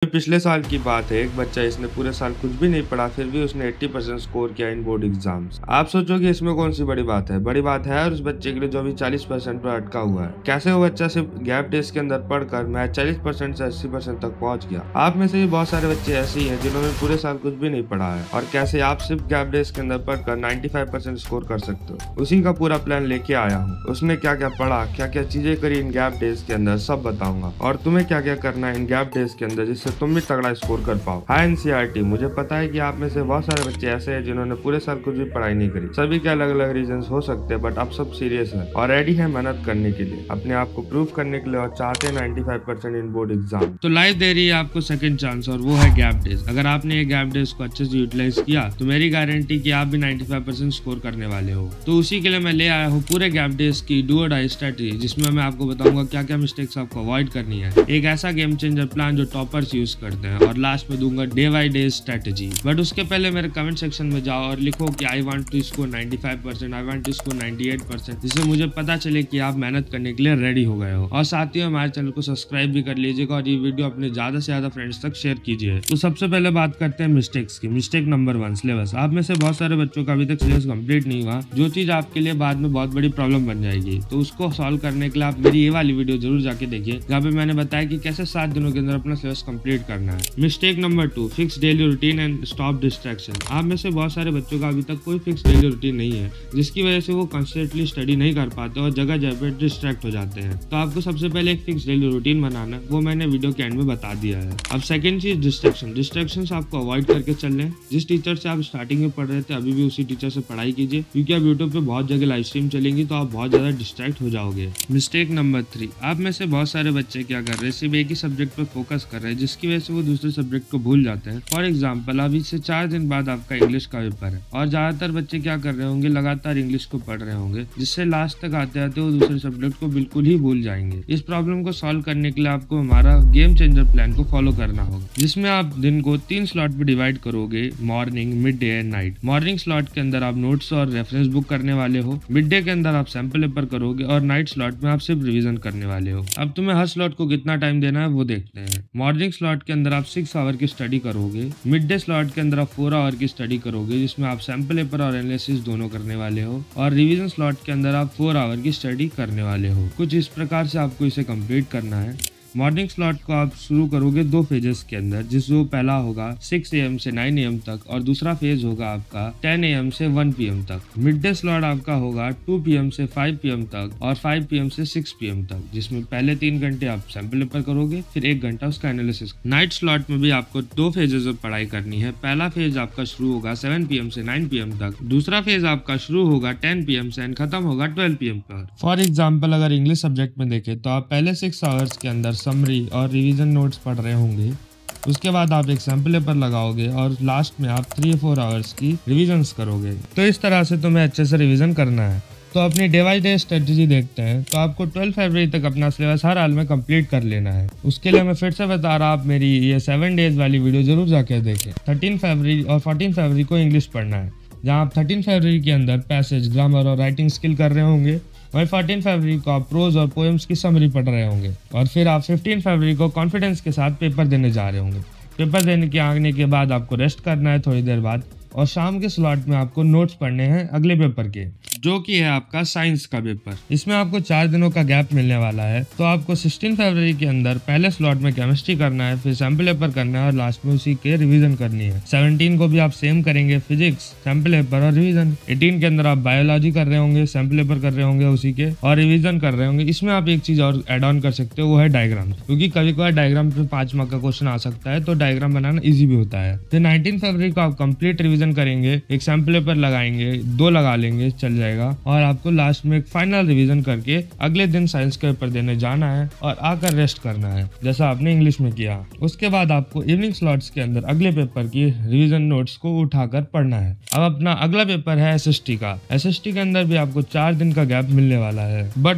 पिछले साल की बात है, एक बच्चा इसने पूरे साल कुछ भी नहीं पढ़ा, फिर भी उसने 80% स्कोर किया इन बोर्ड एग्जाम्स। आप सोचोगे इसमें कौन सी बड़ी बात है? बड़ी बात है और उस बच्चे के लिए जो अभी 40% पर अटका हुआ है। कैसे वो बच्चा सिर्फ गैप डेज के अंदर पढ़कर मैथ 40% से 80% तक पहुंच गया। आप में से भी बहुत सारे बच्चे ऐसे ही हैं जिन्होंने पूरे साल कुछ भी नहीं पढ़ा है, और कैसे आप सिर्फ गैप डेज के अंदर पढ़कर 95% स्कोर कर सकते हो। उसी का पूरा प्लान लेके आया हूँ। उसने क्या क्या पढ़ा, क्या क्या चीजें करी इन गैप डेज के अंदर, सब बताऊंगा। और तुम्हें क्या क्या करना है इन गैप डेज के अंदर जिससे तुम भी तगड़ा स्कोर कर पाओ। हाय एनसीईआरटी, मुझे पता है कि आप में से बहुत सारे बच्चे ऐसे हैं जिन्होंने पूरे साल कुछ भी पढ़ाई नहीं करी। सभी के अलग अलग रीजंस हो सकते हैं, बट आप सब सीरियस है और रेडी है मेहनत करने के लिए, अपने आप को प्रूव करने के लिए, और चाहते हैं 95% इन बोर्ड एग्जाम। तो लाइफ दे रही है आपको सेकंड चांस, और वो है गैप डेज। अगर आपने ये गैप डेज को अच्छे से यूटिलाइज किया तो मेरी गारंटी कि आप भी 95% स्कोर करने वाले हो। तो उसी के लिए मैं ले आया हूँ पूरे गैप डेज की डू और डाई स्ट्रेटजी, जिसमें मैं आपको बताऊंगा क्या क्या मिस्टेक्स आपको अवॉइड करनी है। एक ऐसा गेम चेंजर प्लान जो टॉपर्स यूज करते हैं, और लास्ट में दूंगा day by day strategy. But उसके पहले मेरे कमेंट सेक्शन में जाओ और लिखो कि I want to score 95%, I want to score 98%, जिससे मुझे पता चले कि आप मेहनत करने के लिए रेडी हो गए हो। और साथ ही हमारे चैनल को सब्सक्राइब भी कर लीजिएगा और ये वीडियो अपने ज्यादा से ज्यादा फ्रेंड्स तक शेयर कीजिए। तो सबसे पहले बात करते हैं मिस्टेक्स की। Mistake number 1, syllabus. आप में से बहुत सारे बच्चों का अभी तक सिलेबस कंप्लीट नहीं हुआ, जो चीज आपके लिए बाद में बहुत बड़ी प्रॉब्लम बन जाएगी। तो उसको सॉल्व करने के लिए आप मेरी ये वाली वीडियो जरूर जाके देखिए, जहाँ पे मैंने बताया कि कैसे 7 दिनों के अंदर अपना सिलेबस कंप्लीट करना है। Mistake number 2, fix daily routine and stop distraction. आप में से बहुत सारे बच्चों का अभी तक कोई फिक्स डेली रूटीन नहीं है, जिसकी वजह से वो कंस्टेंटली स्टडी नहीं कर पाते और जगह जगह पे डिस्ट्रैक्ट हो जाते हैं। तो आपको सबसे पहले एक फिक्स डेली रूटीन बनाना है, वो मैंने वीडियो के एंड में बता दिया है। अब सेकंड चीज डिस्ट्रैक्शन। डिस्ट्रैक्शन आपको अवॉइड करके चलने। जिस टीचर से आप स्टार्टिंग में पढ़ रहे थे, अभी भी उसी टीचर से पढ़ाई कीजिए, क्योंकि अब यूट्यूब पे बहुत जगह लाइव स्ट्रीम चलेंगी, तो आप बहुत ज्यादा डिस्ट्रैक्ट हो जाओगे। मिस्टेक नंबर 3, आप में से बहुत सारे बच्चे क्या कर रहे हैं, सिर्फ एक ही सब्जेक्ट पे फोकस कर रहे हैं, जिसकी वजह से वो दूसरे सब्जेक्ट को भूल जाते हैं। फॉर एग्जाम्पल, अभी से 4 दिन बाद आपका इंग्लिश का पेपर है, और ज्यादातर बच्चे क्या कर रहे होंगे, लगातार इंग्लिश को पढ़ रहे होंगे, जिससे लास्ट तक आते आते वो दूसरे सब्जेक्ट को बिल्कुल ही भूल जाएंगे। इस प्रॉब्लम को सॉल्व करने के लिए आपको हमारा गेम चेंजर प्लान को फॉलो करना होगा, जिसमें आप दिन को 3 स्लॉट पे डिवाइड करोगे, morning, mid day and night. Morning slot के अंदर आप नोट्स और रेफरेंस बुक करने वाले हो, मिड डे के अंदर आप सैंपल पेपर करोगे, और नाइट स्लॉट में आप सिर्फ रिवीजन करने वाले हो। अब तुम्हें हर स्लॉट को कितना टाइम देना है वो देखते हैं। मॉर्निंग स्लॉट के अंदर आप 6 आवर की स्टडी करोगे, मिड डे स्लॉट के अंदर आप 4 आवर की स्टडी करोगे, जिसमें आप सैंपल पेपर और एनालिसिस दोनों करने वाले हो, और रिवीजन स्लॉट के अंदर आप 4 आवर की स्टडी करने वाले हो। कुछ इस प्रकार से आपको इसे कंप्लीट करना है। मॉर्निंग स्लॉट को आप शुरू करोगे 2 फेजेस के अंदर, जिसमें पहला होगा 6 AM से 9 AM तक, और दूसरा फेज होगा आपका 10 AM से 1 PM तक। मिड डे स्लॉट आपका होगा 2 PM से 5 PM तक, और 5 PM से 6 PM तक, जिसमें पहले 3 घंटे आप सैंपल पेपर करोगे, फिर 1 घंटा उसका एनालिसिस। नाइट स्लॉट में भी आपको 2 फेजेस में पढ़ाई करनी है। पहला फेज आपका शुरू होगा 7 PM से 9 PM तक, दूसरा फेज आपका शुरू होगा 10 PM से एंड खत्म होगा 12 PM पर। फॉर एग्जाम्पल, अगर इंग्लिश सब्जेक्ट में देखें तो आप पहले 6 आवर्स के अंदर समरी और रिवीजन नोट्स पढ़ रहे होंगे, उसके बाद आप एक सैंपल पेपर लगाओगे, और लास्ट में आप 3-4 आवर्स की रिविजन्स करोगे। तो इस तरह से तुम्हें अच्छे से रिवीजन करना है। तो अपनी डे बाई डे स्ट्रेटजी देखते हैं। तो आपको 12 फरवरी तक अपना सिलेबस हर हाल में कंप्लीट कर लेना है। उसके लिए मैं फिर से बता रहा, आप मेरी ये 7 डेज वाली वीडियो जरूर जाके देखें। 13 फरवरी और 14 फरवरी को इंग्लिश पढ़ना है, जहाँ आप 13 फरवरी के अंदर पैसेज, ग्रामर और राइटिंग स्किल कर रहे होंगे, वही 14 फरवरी को आप प्रोज और पोएम्स की समरी पढ़ रहे होंगे, और फिर आप 15 फरवरी को कॉन्फिडेंस के साथ पेपर देने जा रहे होंगे। पेपर देने के आने के बाद आपको रेस्ट करना है थोड़ी देर बाद, और शाम के स्लॉट में आपको नोट्स पढ़ने हैं अगले पेपर के, जो कि है आपका साइंस का पेपर। इसमें आपको 4 दिनों का गैप मिलने वाला है। तो आपको 16 फरवरी के अंदर पहले स्लॉट में केमिस्ट्री करना है, फिर सैंपल पेपर करना है, और लास्ट में उसी के रिवीजन करनी है। 17 को भी आप सेम करेंगे, फिजिक्स, सैंपल पेपर और रिवीजन। 18 के अंदर आप बायोलॉजी कर रहे होंगे, सैंपल पेपर कर रहे होंगे उसी के, और रिवीजन कर रहे होंगे। इसमें आप एक चीज और एड ऑन कर सकते हो, वो है डायग्राम, क्योंकि कभी कभार डायग्राम पे 5 मार्क का क्वेश्चन आ सकता है, तो डायग्राम बनाना ईजी भी होता है। फिर 19 फरवरी को आप कंप्लीट रिवीजन करेंगे, एक सैंपल पेपर लगाएंगे, 2 लगा लेंगे, चल जाएगा, और आपको लास्ट में एक फाइनल रिवीजन करके अगले दिन साइंस का पेपर देने जाना है, और आकर रेस्ट करना है, जैसा आपने इंग्लिश में किया। उसके बाद आपको इवनिंग स्लॉट्स के अंदर अगले पेपर की रिवीजन नोट्स को उठाकर पढ़ना है। अब अपना अगला पेपर है SST का। SST के अंदर भी आपको 4 दिन का गैप मिलने वाला है। बट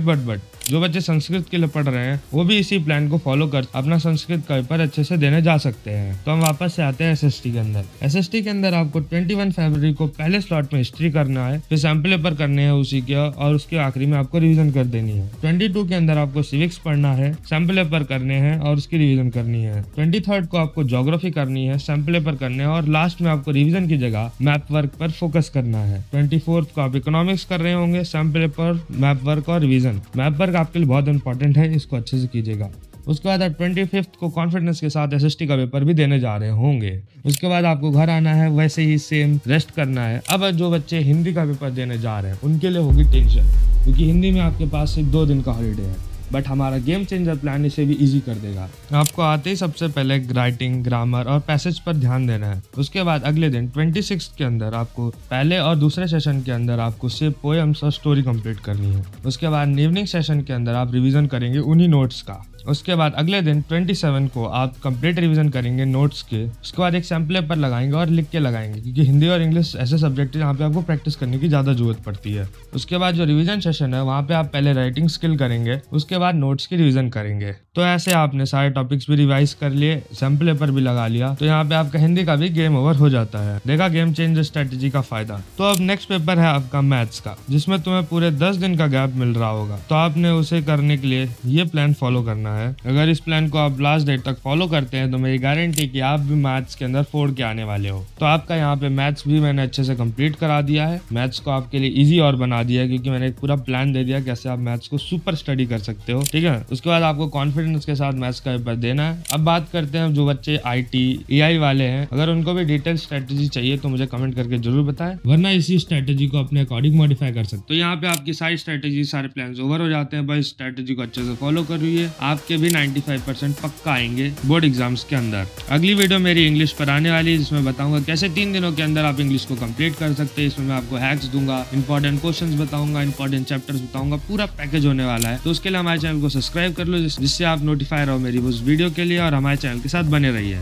जो बच्चे संस्कृत के लिए पढ़ रहे हैं वो भी इसी प्लान को फॉलो कर अपना संस्कृत का पेपर अच्छे से देने जा सकते हैं। तो हम वापस से आते हैं एसएसटी के अंदर। एसएसटी के अंदर आपको 21 फरवरी को पहले स्लॉट में हिस्ट्री करना है, फिर सैंपल पेपर करने हैं उसी के, और उसके आखिरी में आपको रिवीजन कर देनी है। 22 के अंदर आपको सिविक्स पढ़ना है, सैंपल पेपर करने हैं और उसकी रिवीजन करनी है। 23 को आपको ज्योग्राफी करनी है, सैंपल पेपर करने हैं और लास्ट में आपको रिवीजन की जगह मैप वर्क पर फोकस करना है। 24 को आप इकोनॉमिक्स कर रहे होंगे, सैंपल पेपर, मैप वर्क और रिवीजन। मैप वर्क आपके लिए बहुत इंपॉर्टेंट है, इसको अच्छे से कीजिएगा। उसके बाद आप 25 को कॉन्फिडेंस के साथ एसएसटी का पेपर भी देने जा रहे होंगे। उसके बाद आपको घर आना है, वैसे ही सेम रेस्ट करना है। अब जो बच्चे हिंदी का पेपर देने जा रहे हैं उनके लिए होगी टेंशन, क्योंकि हिंदी में आपके पास सिर्फ 2 दिन का हॉलीडे है, बट हमारा गेम चेंजर प्लान इसे भी इजी कर देगा। आपको आते ही सबसे पहले राइटिंग, ग्रामर और पैसेज पर ध्यान देना है। उसके बाद अगले दिन 26 के अंदर आपको पहले और दूसरे सेशन के अंदर आपको सिर्फ पोएम्स और स्टोरी कंप्लीट करनी है। उसके बाद इवनिंग सेशन के अंदर आप रिवीजन करेंगे उन्हीं नोट्स का। उसके बाद अगले दिन 27 को आप कंप्लीट रिवीजन करेंगे नोट्स के। उसके बाद एक सैंपल पेपर लगाएंगे और लिख के लगाएंगे, क्योंकि हिंदी और इंग्लिश ऐसे सब्जेक्ट है जहाँ पे आपको प्रैक्टिस करने की ज़्यादा जरूरत पड़ती है। उसके बाद जो रिवीजन सेशन है वहाँ पे आप पहले राइटिंग स्किल करेंगे, उसके बाद नोट्स की रिवीजन करेंगे। तो ऐसे आपने सारे टॉपिक्स भी रिवाइज कर लिए, सैंपल पेपर भी लगा लिया, तो यहाँ पे आपका हिंदी का भी गेम ओवर हो जाता है। देखा गेम चेंज स्ट्रेटेजी का फायदा। तो अब नेक्स्ट पेपर है आपका मैथ्स का, जिसमें तुम्हें पूरे 10 दिन का गैप मिल रहा होगा। तो आपने उसे करने के लिए ये प्लान फॉलो करना है। अगर इस प्लान को आप लास्ट डेट तक फॉलो करते हैं तो मेरी गारंटी कि आप भी मैथ्स के अंदर 4 के आने वाले हो। तो आपका यहाँ पे मैथ्स भी मैंने अच्छे से कंप्लीट करा दिया है, मैथ्स को आपके लिए इजी और बना दिया है, क्योंकि मैंने एक पूरा प्लान दे दिया कैसे आप मैथ्स को सुपर स्टडी कर सकते हो। ठीक है, उसके बाद आपको कॉन्फिडेंस के साथ मैथ्स का पेपर देना है। अब बात करते हैं जो बच्चे IT AI वाले हैं, अगर उनको भी डिटेल स्ट्रेटेजी चाहिए तो मुझे कमेंट करके जरूर बताएं, वरना इसी स्ट्रेटेजी को अपने अकॉर्डिंग मॉडिफाई कर सकते हो। तो यहाँ पे आपकी सारी स्ट्रेटेजी, सारे प्लान ओवर हो जाते हैं। बस स्ट्रेटेजी को अच्छे से फॉलो कर रही है, आपके भी 95% पक्का आएंगे बोर्ड एग्जाम्स के अंदर। अगली वीडियो मेरी इंग्लिश पर आने वाली है, जिसमें बताऊंगा कैसे 3 दिनों के अंदर आप इंग्लिश को कंप्लीट कर सकते हैं। इसमें मैं आपको हैक्स दूंगा, इंपॉर्टेंट क्वेश्चंस बताऊंगा, इंपॉर्टेंट चैप्टर्स बताऊंगा, पूरा पैकेज होने वाला है। तो उसके लिए हमारे चैनल को सब्सक्राइब कर लो, जिससे आप नोटिफाई रहो मेरी उस वीडियो के लिए, और हमारे चैनल के साथ बने रहिए।